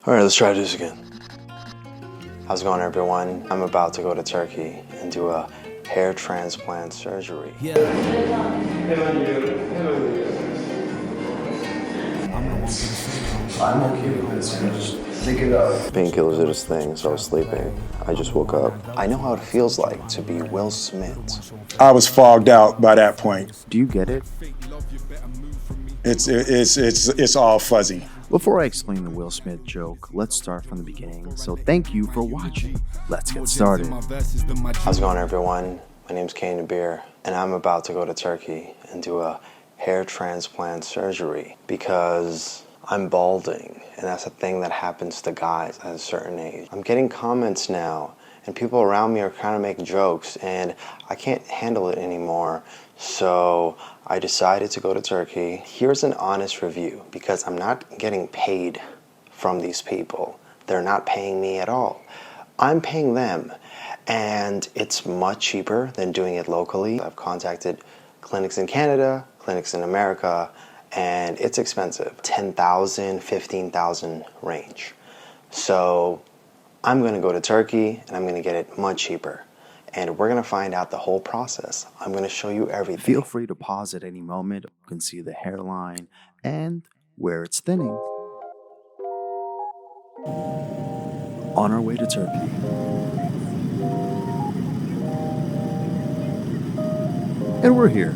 All right, let's try this again. How's it going, everyone? I'm about to go to Turkey and do a hair transplant surgery. Yeah. I'm okay with this, just stick it out. Painkillers did his thing, so I was sleeping. I just woke up. I know how it feels like to be Will Smith. I was fogged out by that point. Do you get it? It's all fuzzy. Before I explain the Will Smith joke, let's start from the beginning. So thank you for watching. Let's get started. How's it going, everyone? My name's Kane Beer, and I'm about to go to Turkey and do a hair transplant surgery because I'm balding, and that's a thing that happens to guys at a certain age. I'm getting comments now, and people around me are trying to make jokes, and I can't handle it anymore. So I decided to go to Turkey. Here's an honest review, because I'm not getting paid from these people. They're not paying me at all. I'm paying them, and it's much cheaper than doing it locally. I've contacted clinics in Canada, clinics in America, and it's expensive, $10,000, $15,000 range. So I'm gonna go to Turkey and I'm gonna get it much cheaper. And we're gonna find out the whole process. I'm gonna show you everything. Feel free to pause at any moment. You can see the hairline and where it's thinning. On our way to Turkey. And we're here.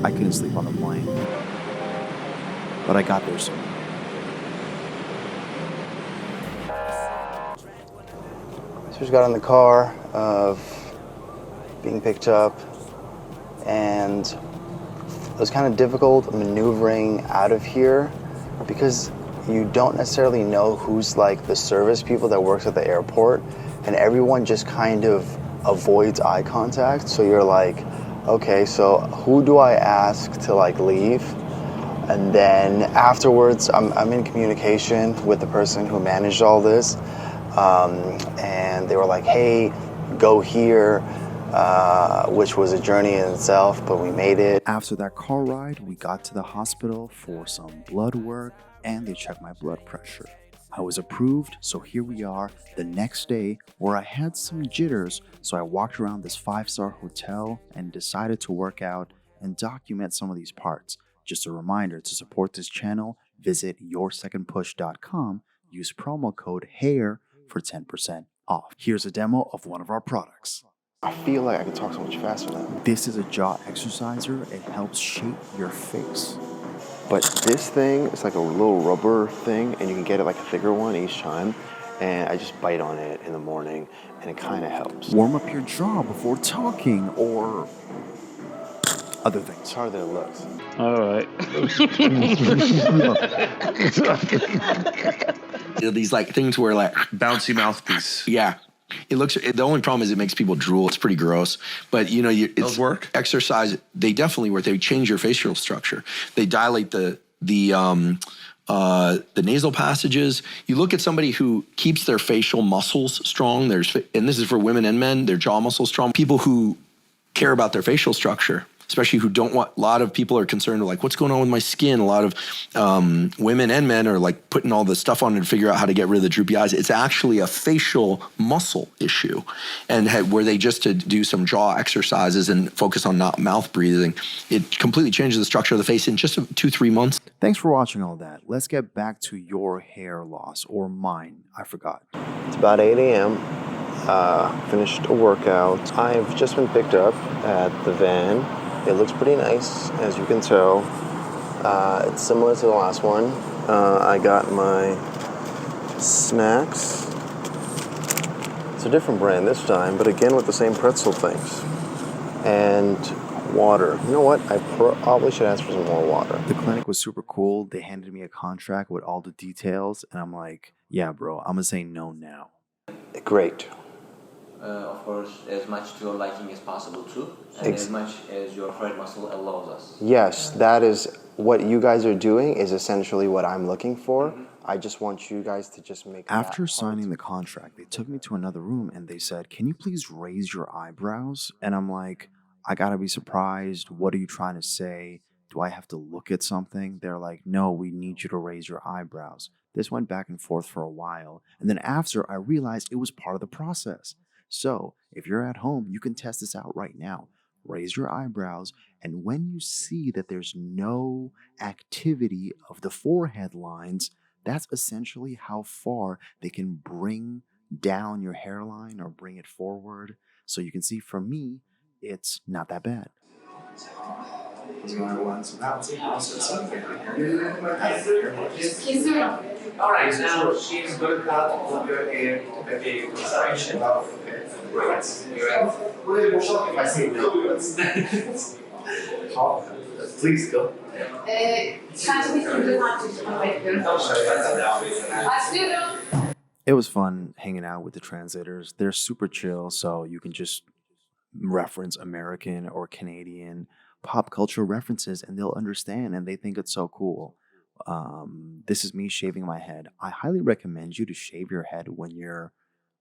I couldn't sleep on the plane, but I got there soon. So we just got in the car of being picked up, and it was kind of difficult maneuvering out of here because you don't necessarily know who's like the service people that works at the airport, and everyone just kind of avoids eye contact. So you're like, okay, so who do I ask to like leave? And then afterwards, I'm in communication with the person who managed all this, and they were like, hey, go here, which was a journey in itself, but we made it. After that car ride, we got to the hospital for some blood work and they checked my blood pressure. I was approved, so here we are the next day where I had some jitters, so I walked around this 5-star hotel and decided to work out and document some of these parts. Just a reminder, to support this channel, visit yoursecondpush.com, use promo code HAIR for 10% off. Here's a demo of one of our products. I feel like I can talk so much faster now. This is a jaw exerciser. It helps shape your face. But this thing is like a little rubber thing, and you can get it like a thicker one each time. And I just bite on it in the morning, and it kind of helps. Warm up your jaw before talking or other things. It's harder than it looks. All right. These like things where like Bouncy mouthpiece. yeah, it looks. The only problem is it makes people drool. It's pretty gross. But you know, Those work? Exercise. They definitely work. They change your facial structure. They dilate the nasal passages. You look at somebody who keeps their facial muscles strong. And this is for women and men. Their jaw muscles strong. People who care about their facial structure, especially who don't want, a lot of people are concerned with like, what's going on with my skin? A lot of women and men are like putting all the stuff on to figure out how to get rid of the droopy eyes. It's actually a facial muscle issue, and were they just to do some jaw exercises and focus on not mouth breathing, it completely changes the structure of the face in just 2-3 months. Thanks for watching all that. Let's get back to your hair loss, or mine. I forgot. It's about 8 a.m. Finished a workout. I've just been picked up at the van. It looks pretty nice, as you can tell. It's similar to the last one. I got my snacks. It's a different brand this time, but again with the same pretzel things. And water. You know what? I probably should ask for some more water. The clinic was super cool. They handed me a contract with all the details, and I'm like, yeah, bro, I'm gonna say no now. Great. Of course, as much to your liking as possible too, and as much as your thread muscle allows us. Yes, that is what you guys are doing is essentially what I'm looking for. I just want you guys to just make After signing the contract, they took me to another room and they said, can you please raise your eyebrows? And I'm like, I gotta be surprised. What are you trying to say? Do I have to look at something? They're like, no, we need you to raise your eyebrows. This went back and forth for a while. And then after, I realized it was part of the process. So if you're at home, you can test this out right now. Raise your eyebrows. And when you see that there's no activity of the forehead lines, that's essentially how far they can bring down your hairline or bring it forward. So you can see for me, it's not that bad. All right, now she's going to cut all your hair to the section. Great. If I say no, please go. It was fun hanging out with the translators. They're super chill, so you can just reference American or Canadian pop culture references and they'll understand and they think it's so cool. This is me shaving my head. I highly recommend you to shave your head when you're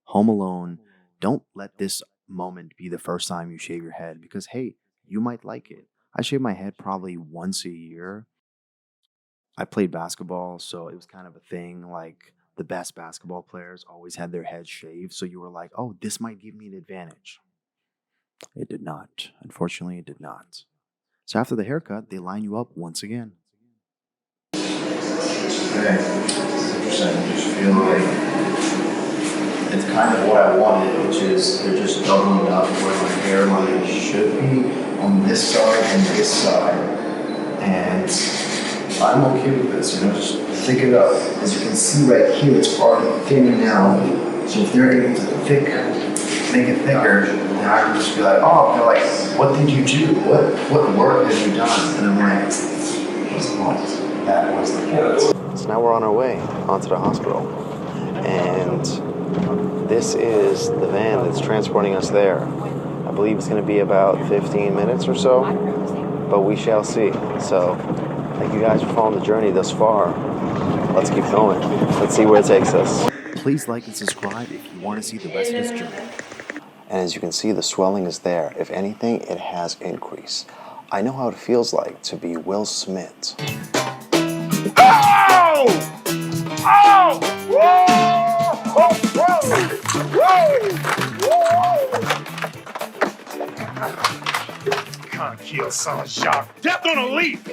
home alone. Don't let this moment be the first time you shave your head because, hey, you might like it. I shave my head probably once a year. I played basketball, so it was kind of a thing. Like the best basketball players always had their heads shaved. So you were like, oh, this might give me an advantage. It did not. Unfortunately, it did not. So after the haircut, they line you up once again. Okay, it's interesting. I just feel like it's kind of what I wanted, which is they're just doubling up where my hairline should be on this side and this side. And I'm okay with this, just thick it up. As you can see right here, it's already thinning now. So if they're able to make it thicker, then I can just be like, oh, they're like, what did you do? What work have you done? And I'm like, what's the point? That was the point. So now we're on our way onto the hospital. And this is the van that's transporting us there. I believe it's going to be about 15 minutes or so, but we shall see. So thank you guys for following the journey thus far. Let's keep going. Let's see where it takes us. Please like and subscribe if you want to see the rest of this journey. And as you can see, the swelling is there. If anything, it has increased. I know how it feels like to be Will Smith. Oh! Oh! Whoa! Whoa! Whoa! Can't kill son of Jacques. Death on a leaf!